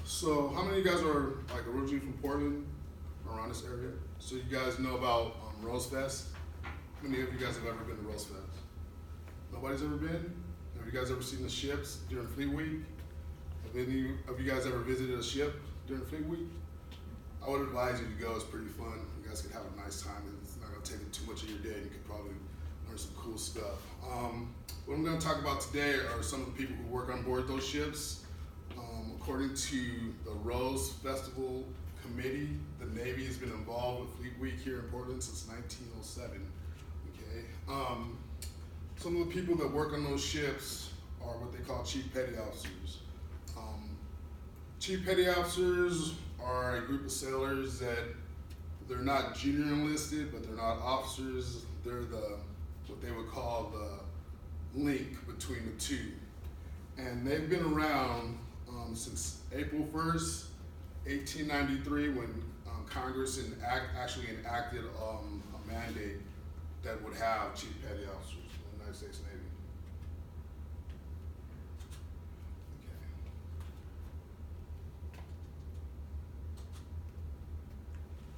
So how many of you guys are like originally from Portland, around this area? So you guys know about Rose Fest? How many of you guys have ever been to Rose Fest? Nobody's ever been? Have you guys ever seen the ships during Fleet Week? Have any of you guys ever visited a ship during Fleet Week? I would advise you to go. It's pretty fun. You guys can have a nice time. It's not going to take up too much of your day. You could probably learn some cool stuff. What I'm going to talk about today are some of the people who work on board those ships. According to the Rose Festival Committee, the Navy has been involved with Fleet Week here in Portland since 1907. Okay. Some of the people that work on those ships are what they call Chief Petty Officers. Chief Petty Officers are a group of sailors that they're not junior enlisted, but they're not officers. They're what they would call the link between the two. And they've been around since April 1st, 1893, when Congress actually enacted a mandate that would have Chief Petty Officers in the United States Navy.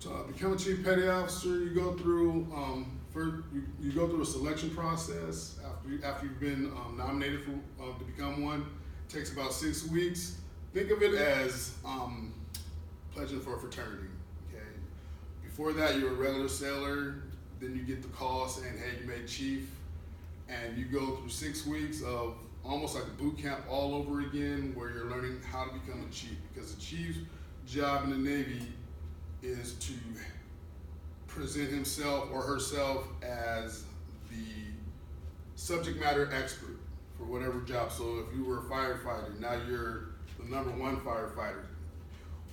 Okay. To become a Chief Petty Officer, you go through you go through a selection process after you've been nominated to become one. It takes about 6 weeks. Think of it as pledging for a fraternity. Okay. Before that, you're a regular sailor. Then you get the call saying, "Hey, you made chief," and you go through 6 weeks of almost like a boot camp all over again, where you're learning how to become a chief. Because the chief's job in the Navy is to present himself or herself as the subject matter expert for whatever job. So if you were a firefighter, now you're the #1 firefighter.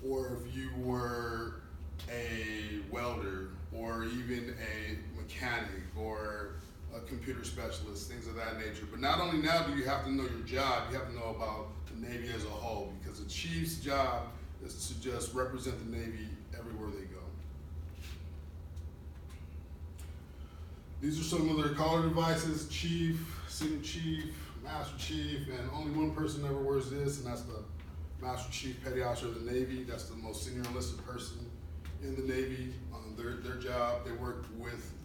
Or if you were a welder, or even a mechanic, or a computer specialist, things of that nature. But not only now do you have to know your job, you have to know about the Navy as a whole, because the chief's job is to just represent the Navy everywhere they go. These are some of their collar devices: chief, senior chief, master chief, and only one person ever wears this, and that's the Master Chief Petty Officer of the Navy. That's the most senior enlisted person in the Navy. Their job, they work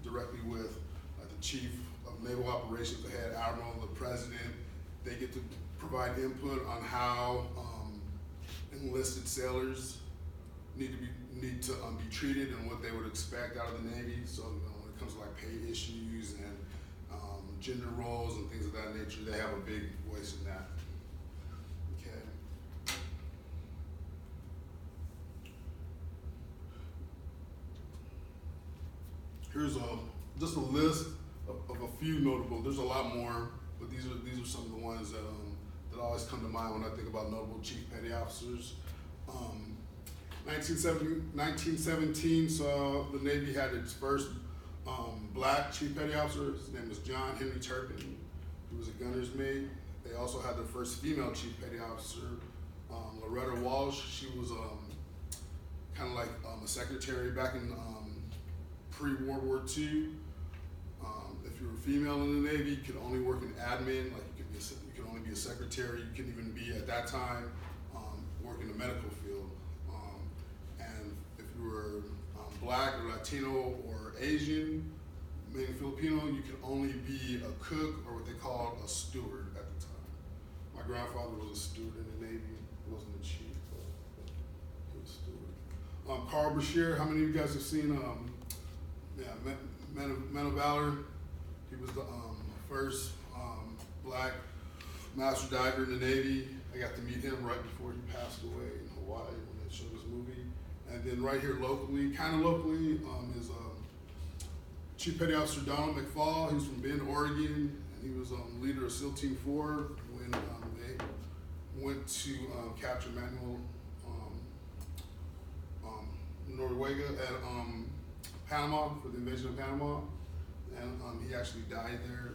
directly with the Chief of Naval Operations, the head admiral, the president. They get to provide input on how enlisted sailors need to be treated and what they would expect out of the Navy. So when it comes to like pay issues and gender roles and things of that nature, they have a big voice in that. Okay. Here's just a list of a few notable. There's a lot more, but these are some of the ones that always come to mind when I think about notable Chief Petty Officers. 1917 saw the Navy had its first black Chief Petty Officer. His name was John Henry Turpin. He was a gunner's mate. They also had their first female Chief Petty Officer, Loretta Walsh. She was kind of like a secretary back in pre-World War II. If you were female in the Navy, you could only work in admin. Like you could only be a secretary. You couldn't even be at that time work in the medical field. And if you were black or Latino or Asian, maybe Filipino, you could only be a cook or what they called a steward at the time. My grandfather was a steward in the Navy. He wasn't a chief, but he was a steward. Carl Brashear, how many of you guys have seen Men of Valor? He was the first black master diver in the Navy. I got to meet him right before he passed away in Hawaii when they showed this movie. And then right here locally, is Chief Petty Officer Donald McFall. He's from Bend, Oregon, and he was leader of SEAL Team 4 when they went to capture Manuel Noriega at Panama for the invasion of Panama, and he actually died there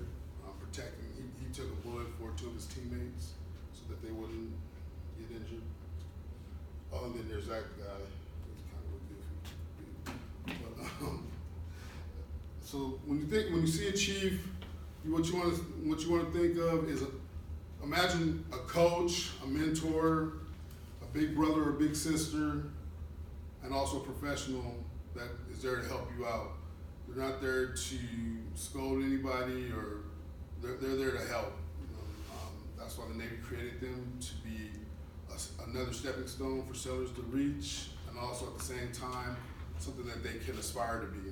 protecting. He took a bullet for 2 of his teammates so that they wouldn't get injured. Oh, and then there's that guy. He's kind of a goofy. But, so when you see a chief, what you want to think of is imagine a coach, a mentor, big brother or big sister, and also a professional that is there to help you out. They're not there to scold anybody, or they're there to help. That's why the Navy created them, to be another stepping stone for sailors to reach, and also at the same time, something that they can aspire to be.